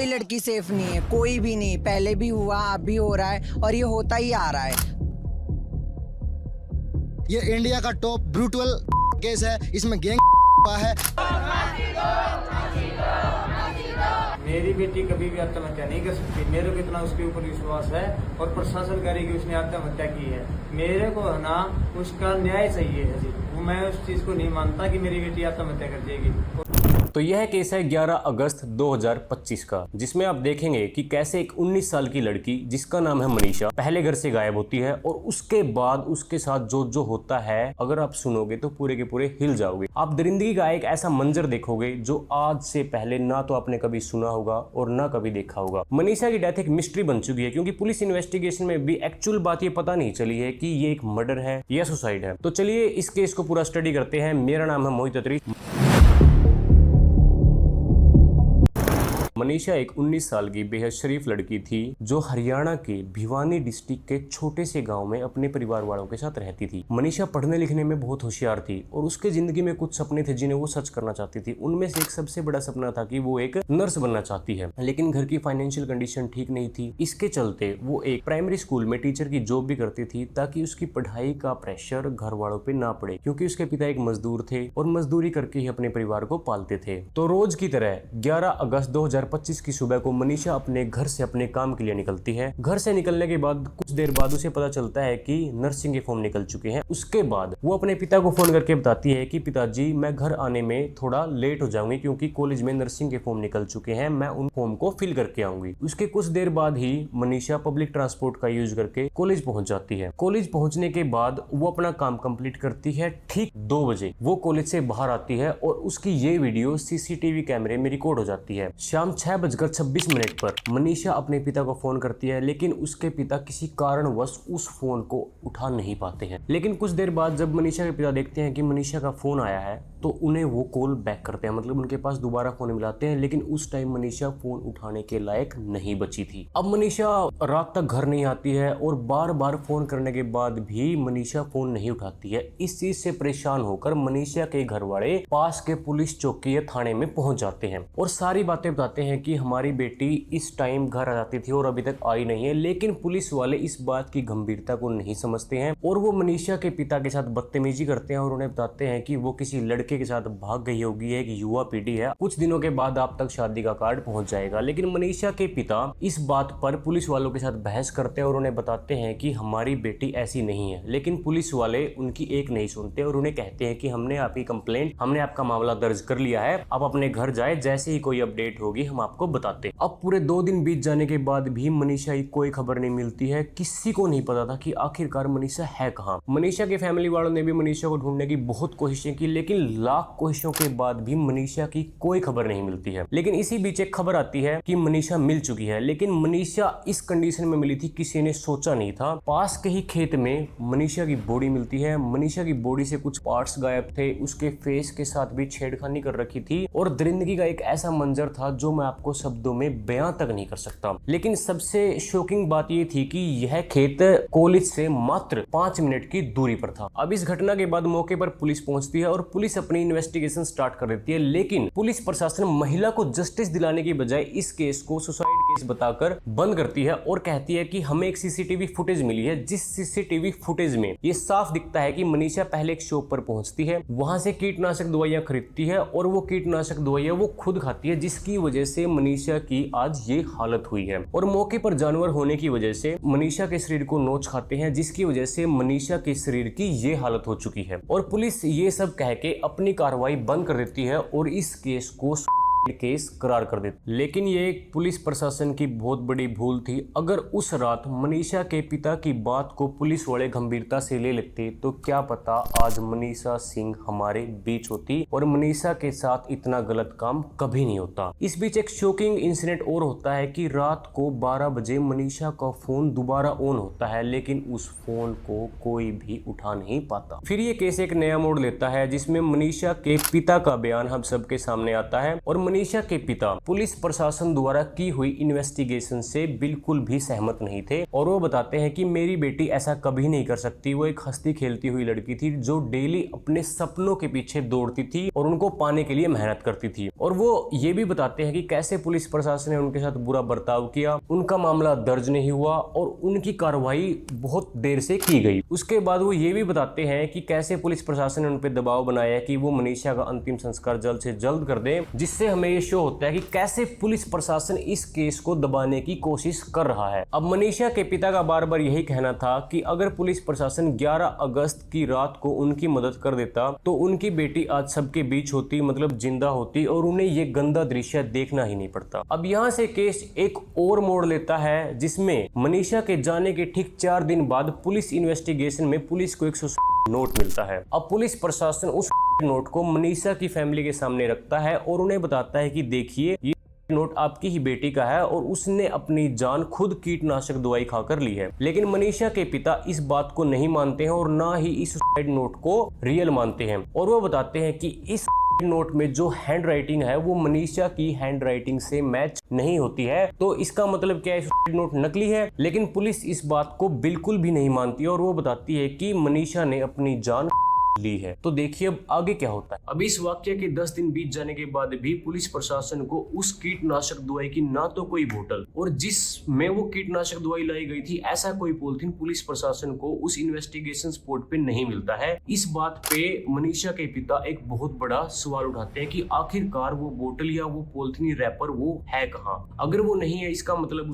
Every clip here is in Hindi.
कोई लड़की सेफ नहीं है, कोई भी नहीं। पहले भी हुआ, अब भी हो रहा है और ये होता ही आ रहा है। ये इंडिया का टॉप ब्रूटल केस है, इसमें गैंग है। मेरी बेटी कभी भी आत्महत्या नहीं कर सकती। मेरे को इतना उसके ऊपर विश्वास है और प्रशासन करेगी उसने आत्महत्या की है। मेरे को है ना उसका न्याय चाहिए है जी। मैं उस चीज को नहीं मानता कि मेरी बेटी आत्महत्या कर देगी। तो यह केस है 11 अगस्त 2025 का, जिसमें आप देखेंगे कि कैसे एक 19 साल की लड़की जिसका नाम है मनीषा पहले घर से गायब होती है और उसके बाद उसके साथ जो जो होता है, अगर आप सुनोगे तो पूरे के पूरे हिल जाओगे। आप दरिंदगी का एक ऐसा मंजर देखोगे जो आज से पहले ना तो आपने कभी सुना होगा और ना कभी देखा होगा। मनीषा की डेथ एक मिस्ट्री बन चुकी है, क्योंकि पुलिस इन्वेस्टिगेशन में भी एक्चुअल बात ये पता नहीं चली है कि ये एक मर्डर है या सुसाइड है। तो चलिए इस केस को पूरा स्टडी करते हैं। मेरा नाम है मोहित अत्री। मनीषा एक 19 साल की बेहद शरीफ लड़की थी जो हरियाणा के भिवानी डिस्ट्रिक्ट के छोटे से गांव में अपने परिवार वालों के साथ रहती थी। मनीषा पढ़ने लिखने में बहुत होशियार थी और उसके जिंदगी में कुछ सपने थे जिन्हें वो सच करना चाहती थी। उनमें से एक सबसे बड़ा सपना था कि वो एक नर्स बनना चाहती है, लेकिन घर की फाइनेंशियल कंडीशन ठीक नहीं थी। इसके चलते वो एक प्राइमरी स्कूल में टीचर की जॉब भी करती थी ताकि उसकी पढ़ाई का प्रेशर घर वालों पे ना पड़े, क्योंकि उसके पिता एक मजदूर थे और मजदूरी करके ही अपने परिवार को पालते थे। तो रोज की तरह 11 अगस्त 2025 की सुबह को मनीषा अपने घर से अपने काम के लिए निकलती है। घर से निकलने के बाद कुछ देर बाद उसे पता चलता है कि नर्सिंग के फॉर्म निकल चुके हैं। उसके बाद वो अपने पिता को फोन करके बताती है कि पिताजी मैं घर आने में थोड़ा लेट हो जाऊंगी क्योंकि कॉलेज में नर्सिंग के फॉर्म निकल चुके हैं, मैं उन फॉर्म को फिल करके आऊंगी। उसके कुछ देर बाद ही मनीषा पब्लिक ट्रांसपोर्ट का यूज करके कॉलेज पहुंच जाती है। कॉलेज पहुंचने के बाद वो अपना काम कंप्लीट करती है। ठीक 2 बजे वो कॉलेज से बाहर आती है और उसकी ये वीडियो सीसीटीवी कैमरे में रिकॉर्ड हो जाती है। शाम 6:26 पर मनीषा अपने पिता को फोन करती है, लेकिन उसके पिता किसी कारणवश उस फोन को उठा नहीं पाते हैं। लेकिन कुछ देर बाद जब मनीषा के पिता देखते हैं कि मनीषा का फोन आया है तो उन्हें वो कॉल बैक करते हैं, मतलब उनके पास दोबारा फोन मिलाते हैं। लेकिन उस टाइम मनीषा फोन उठाने के लायक नहीं बची थी। अब मनीषा रात तक घर नहीं आती है और बार बार फोन करने के बाद भी मनीषा फोन नहीं उठाती है। इस चीज से परेशान होकर मनीषा के घर वाले पास के पुलिस चौकी या थाने में पहुंच जाते हैं और सारी बातें बताते हैं कि हमारी बेटी इस टाइम घर आ जाती थी और अभी तक आई नहीं है। लेकिन पुलिस वाले इस बात की गंभीरता को नहीं समझते हैं और वो मनीषा के पिता के साथ बदतमीजी करते हैं और उन्हें बताते हैं कि वो किसी लड़के के साथ भाग गई होगी, एक युवा पीढ़ी है, कुछ दिनों के बाद आप तक शादी का कार्ड पहुंच जाएगा। लेकिन मनीषा के पिता इस बात पर पुलिस वालों के साथ बहस करते हैं और उन्हें बताते हैं कि हमारी बेटी ऐसी नहीं है। लेकिन पुलिस वाले उनकी एक नहीं सुनते और उन्हें कहते हैं कि हमने आपकी कंप्लेंट, हमने आपका मामला दर्ज कर लिया है, आप अपने घर जाए, जैसे ही कोई अपडेट होगी हम आपको बताते। अब पूरे 2 दिन बीत जाने के बाद भी मनीषा की कोई खबर नहीं मिलती है। किसी को नहीं पता था कि आखिरकार मनीषा है कहां। मनीषा के फैमिली वालों ने भी मनीषा को ढूंढने की बहुत कोशिशें की, लेकिन लाख कोशिशों के बाद भी मनीषा की कोई खबर नहीं मिलती है। लेकिन इसी बीच एक खबर आती है कि मनीषा मिल चुकी है। लेकिन मनीषा इस कंडीशन में मिली थी किसी ने सोचा नहीं था। पास के ही खेत में मनीषा की बॉडी मिलती है। मनीषा की बॉडी से कुछ पार्ट्स गायब थे, उसके फेस के साथ भी छेड़खानी कर रखी थी और दरिंदगी का एक ऐसा मंजर था जो मैं आपको शब्दों में बयां तक नहीं कर सकता। लेकिन सबसे शॉकिंग बात यह थी कि यह खेत कॉलेज से मात्र 5 मिनट की दूरी पर था। अब इस घटना के बाद मौके पर पुलिस पहुंचती है और पुलिस अपनी इन्वेस्टिगेशन स्टार्ट कर देती है। लेकिन पुलिस प्रशासन महिला को जस्टिस दिलाने की बजाय इस केस को सुसाइड केस बताकर बंद करती है और कहती है कि हमें एक सीसीटीवी फुटेज मिली है, जिस सीसीटीवी फुटेज में ये साफ दिखता है कि मनीषा पहले एक शॉप पर पहुंचती है, वहां से कीटनाशक दवाइयां खरीदती है और वो कीटनाशक दवाइयां वो खुद खाती है, जिसकी वजह से मनीषा की आज ये हालत हुई है। और मौके पर जानवर होने की वजह से मनीषा के शरीर को नोच खाते हैं, जिसकी वजह से मनीषा के शरीर की ये हालत हो चुकी है। और पुलिस ये सब कह के अपनी कार्रवाई बंद कर देती है और इस केस को केस करार कर देते। लेकिन ये पुलिस प्रशासन की बहुत बड़ी भूल थी। अगर उस रात मनीषा के पिता की बात को पुलिस वाले गंभीरता से ले लेते तो क्या पता आज मनीषा सिंह हमारे बीच होती और मनीषा के साथ इतना गलत काम कभी नहीं होता। इस बीच एक शॉकिंग इंसिडेंट और होता है कि रात को 12 बजे मनीषा का फोन दोबारा ऑन होता है, लेकिन उस फोन को कोई भी उठा नहीं पाता। फिर ये केस एक नया मोड़ लेता है जिसमें मनीषा के पिता का बयान हम सबके सामने आता है और मनीषा के पिता पुलिस प्रशासन द्वारा की हुई इन्वेस्टिगेशन से बिल्कुल भी सहमत नहीं थे और वो बताते हैं कि मेरी बेटी ऐसा कभी नहीं कर सकती। वो एक हंसती खेलती हुई लड़की थी जो डेली अपने सपनों के पीछे दौड़ती थी और उनको पाने के लिए मेहनत करती थी। और वो ये भी बताते हैं कि कैसे पुलिस प्रशासन ने उनके साथ बुरा बर्ताव किया, उनका मामला दर्ज नहीं हुआ और उनकी कार्रवाई बहुत देर से की गई। उसके बाद वो ये भी बताते हैं कि कैसे पुलिस प्रशासन ने उन पर दबाव बनाया कि वो मनीषा का अंतिम संस्कार जल्द से जल्द कर दे, जिससे हमें ये शो होता है कि कैसे पुलिस प्रशासन इस केस को दबाने की कोशिश कर रहा है। अब मनीषा के पिता का बार बार यही कहना था कि अगर पुलिस प्रशासन 11 अगस्त की रात को उनकी मदद कर देता तो उनकी बेटी आज सबके बीच होती, मतलब जिंदा होती और उन्हें ये गंदा दृश्य देखना ही नहीं पड़ता। अब यहाँ से केस एक और मोड़ लेता है जिसमें मनीषा के जाने के ठीक 4 दिन बाद पुलिस इन्वेस्टिगेशन में पुलिस को एक नोट मिलता है। अब पुलिस प्रशासन उस नोट को मनीषा की फैमिली के सामने रखता है और उन्हें बताता है कि देखिए ये नोट आपकी ही बेटी का है और उसने अपनी जान खुद कीटनाशक दवाई खाकर ली है। लेकिन मनीषा के पिता इस बात को नहीं मानते हैं और ना ही इस नोट को रियल मानते हैं और वो बताते हैं कि इस नोट में जो हैंड राइटिंग है वो मनीषा की हैंड राइटिंग से मैच नहीं होती है, तो इसका मतलब क्या है, नोट नकली है। लेकिन पुलिस इस बात को बिल्कुल भी नहीं मानती और वो बताती है कि मनीषा ने अपनी जान ली है। तो देखिए अब आगे क्या होता है। अब इस वाक्य के 10 दिन बीत जाने के बाद भी पुलिस प्रशासन को उस कीटनाशक दवाई की ना तो कोई बोतल और जिसमें वो कीटनाशक दवाई लाई गई थी ऐसा कोई पॉलिथीन पुलिस प्रशासन को उस इन्वेस्टिगेशन स्पॉट पे नहीं मिलता है। इस बात पे मनीषा के पिता एक बहुत बड़ा सवाल उठाते हैं कि आखिरकार वो बोतल या वो पॉलिथीन रैपर वो है कहाँ। अगर वो नहीं है इसका मतलब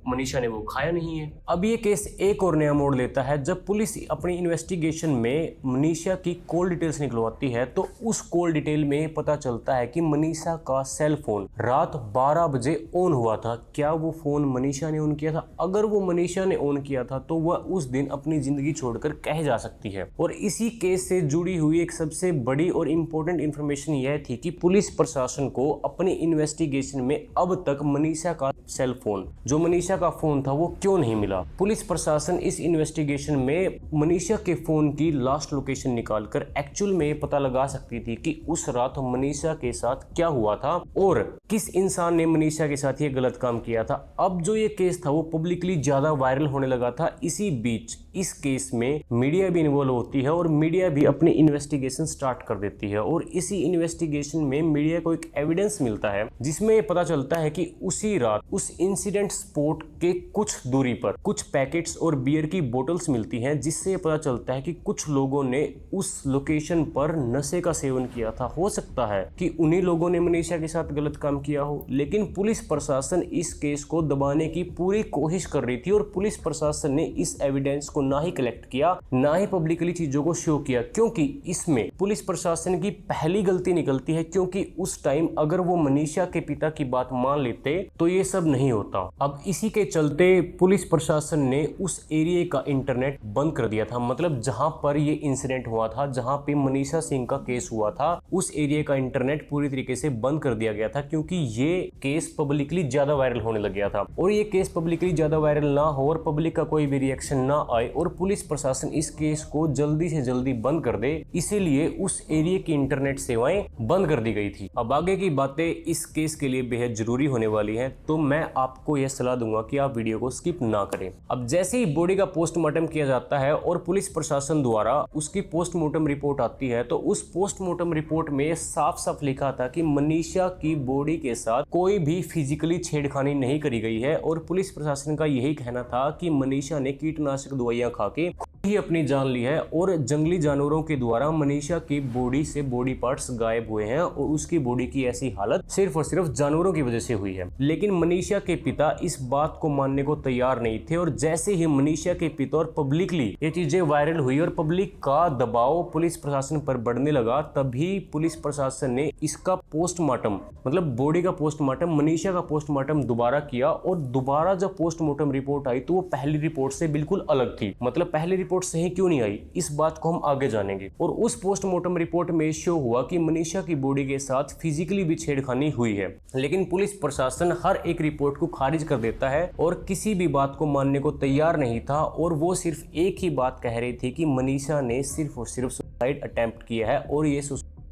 मनीषा ने वो खाया नहीं है। अब ये केस एक और नया मोड़ लेता है जब पुलिस अपनी इन्वेस्टिगेशन में मनीषा की कॉल डिटेल्स निकलवाती है तो उस कॉल डिटेल में पता चलता है कि मनीषा का सेल फोन रात 12 बजे ऑन हुआ था। क्या वो फोन मनीषा ने ऑन किया था? अगर वो मनीषा ने ऑन किया था तो वह उस दिन अपनी जिंदगी छोड़कर कह जा सकती है। और इसी केस से जुड़ी हुई एक सबसे बड़ी और इंपॉर्टेंट इंफॉर्मेशन यह थी कि पुलिस प्रशासन को अपनी इन्वेस्टिगेशन में अब तक मनीषा का सेल फोन, जो मनीषा का फोन था, वो क्यों नहीं मिला। पुलिस प्रशासन इस इन्वेस्टिगेशन में मनीषा के फोन की लास्ट लोकेशन निकालकर एक्चुअल में पता लगा सकती थी कि उस रात मनीषा के साथ क्या हुआ था और किस इंसान ने मनीषा के साथ ये गलत काम किया था। अब जो ये केस था वो पब्लिकली ज्यादा वायरल होने लगा था। इसी बीच इस केस में मीडिया भी इन्वॉल्व होती है और मीडिया भी अपनी इन्वेस्टिगेशन स्टार्ट कर देती है और इसी इन्वेस्टिगेशन में मीडिया को एक एविडेंस मिलता है जिसमें पता चलता है कि उसी रात उस इंसिडेंट स्पॉट के कुछ दूरी पर कुछ पैकेट्स और बियर की बोतल्स मिलती हैं, जिससे पता चलता है कि कुछ लोगों ने उस लोकेशन पर नशे का सेवन किया था। हो सकता है कि उन्हीं लोगों ने मनीषा के साथ गलत काम किया हो, लेकिन पुलिस प्रशासन इस केस को दबाने की पूरी कोशिश कर रही थी और पुलिस प्रशासन ने इस एविडेंस को ना ही कलेक्ट किया ना ही पब्लिकली चीजों को शो किया, क्योंकि इसमें पुलिस प्रशासन की पहली गलती निकलती है। क्योंकि उस टाइम अगर वो मनीषा के पिता की बात मान लेते तो ये सब नहीं होता। अब इसी के चलते पुलिस प्रशासन ने उस एरिया का इंटरनेट बंद कर दिया था, मतलब जहां पर ये इंसिडेंट हुआ था, जहां पे मनीषा सिंह का केस हुआ था, उस एरिया का इंटरनेट पूरी तरीके से बंद कर दिया गया था क्योंकि ये केस पब्लिकली ज्यादा वायरल होने लग गया था। और ये केस पब्लिकली ज्यादा वायरल ना हो और पब्लिक का कोई भी रिएक्शन ना आए और पुलिस प्रशासन इस केस को जल्दी से जल्दी बंद कर दे, इसीलिए उस एरिया की इंटरनेट सेवाएं बंद कर दी गई थी। अब आगे की बातें इस केस के लिए बेहद जरूरी होने वाली है, तो मैं आपको यह सलाह दूंगा कि आप वीडियो को स्किप ना करें। अब जैसे ही बॉडी का पोस्टमार्टम किया जाता है और पुलिस प्रशासन द्वारा उसकी पोस्टमार्टम रिपोर्ट आती है तो उस पोस्टमार्टम रिपोर्ट में साफ साफ लिखा था कि मनीषा की बॉडी के साथ कोई भी फिजिकली छेड़खानी नहीं करी गई है और पुलिस प्रशासन का यही कहना था कि मनीषा ने कीटनाशक दवाइयां खा के ही अपनी जान ली है और जंगली जानवरों के द्वारा मनीषा की बॉडी से बॉडी पार्ट्स गायब हुए हैं और उसकी बॉडी की ऐसी हालत सिर्फ और सिर्फ जानवरों की वजह से हुई है। लेकिन मनीषा के पिता इस बात को मानने को तैयार नहीं थे और जैसे ही मनीषा के पिता और पब्लिकली ये चीजें वायरल हुई और पब्लिक का दबाव पुलिस प्रशासन पर बढ़ने लगा, तभी पुलिस प्रशासन ने इसका पोस्टमार्टम, मतलब बॉडी का पोस्टमार्टम, मनीषा का पोस्टमार्टम दोबारा किया और दोबारा जब पोस्टमार्टम रिपोर्ट आई तो वो पहली रिपोर्ट से बिल्कुल अलग थी। मतलब पहली रिपोर्ट सही क्यों नहीं आई, इस बात को हम आगे जानेंगे। और उस पोस्टमार्टम रिपोर्ट में शो हुआ कि मनीषा की बॉडी के साथ फिजिकली भी छेड़खानी हुई है, लेकिन पुलिस प्रशासन हर एक रिपोर्ट को खारिज कर देता है और किसी भी बात को मानने को तैयार नहीं था और वो सिर्फ एक ही बात कह रही थी कि मनीषा ने सिर्फ और सिर्फ सुसाइड अटेम्प्ट किया है और ये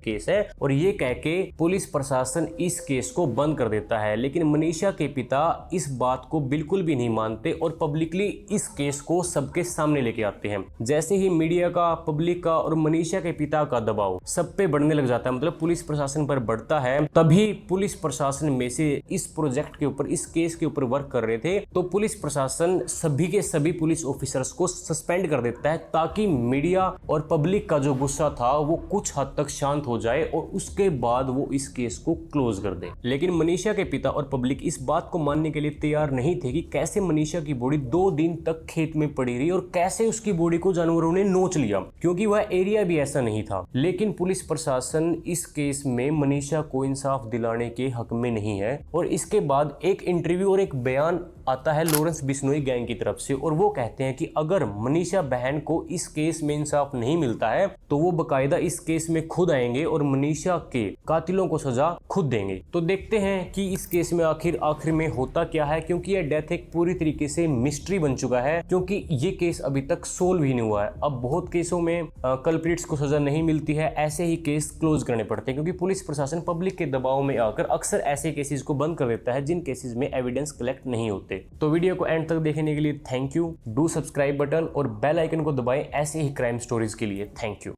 केस है और ये कह के पुलिस प्रशासन इस केस को बंद कर देता है। लेकिन मनीषा के पिता इस बात को बिल्कुल भी नहीं मानते और पब्लिकली इस केस को सबके सामने लेके आते हैं। जैसे ही मीडिया का, पब्लिक का और मनीषा के पिता का दबाव सब पे बढ़ने लग जाता है, मतलब पुलिस प्रशासन पर बढ़ता है, तभी पुलिस प्रशासन में से इस प्रोजेक्ट के ऊपर, इस केस के ऊपर वर्क कर रहे थे, तो पुलिस प्रशासन सभी के सभी पुलिस ऑफिसर्स को सस्पेंड कर देता है ताकि मीडिया और पब्लिक का जो गुस्सा था वो कुछ हद तक शांत हो जाए और उसके बाद वो इस केस को क्लोज कर दे। लेकिन मनीषा के पिता और पब्लिक इस बात को मानने के लिए तैयार नहीं थे कि कैसे मनीषा की बॉडी 2 दिन तक खेत में पड़ी रही और कैसे उसकी बॉडी को जानवरों ने नोच लिया, क्योंकि वह एरिया भी ऐसा नहीं था। लेकिन पुलिस प्रशासन इस केस में मनीषा को इंसाफ दिलाने के हक में नहीं है और इसके बाद एक इंटरव्यू और एक बयान आता है लॉरेंस बिश्नोई गैंग की तरफ से और वो कहते हैं कि अगर मनीषा बहन को इस केस में इंसाफ नहीं मिलता है तो वो बकायदा इस केस में खुद आएंगे और मनीषा के कातिलों को सजा खुद देंगे। तो देखते हैं कि इस केस में आखिर में होता क्या है, क्योंकि यह डेथ एक पूरी तरीके से मिस्ट्री बन चुका है, क्योंकि ये केस अभी तक सोल्व ही नहीं हुआ है। अब बहुत केसों में कल्प्रिट्स को सजा नहीं मिलती है, ऐसे ही केस क्लोज करने पड़ते हैं क्योंकि पुलिस प्रशासन पब्लिक के दबाव में आकर अक्सर ऐसे केसेस को बंद कर देता है जिन केसेस में एविडेंस कलेक्ट नहीं होते। तो वीडियो को एंड तक देखने के लिए thank you. Do subscribe button और बेल आइकन को दबाएं ऐसे ही क्राइम स्टोरीज के लिए। Thank you.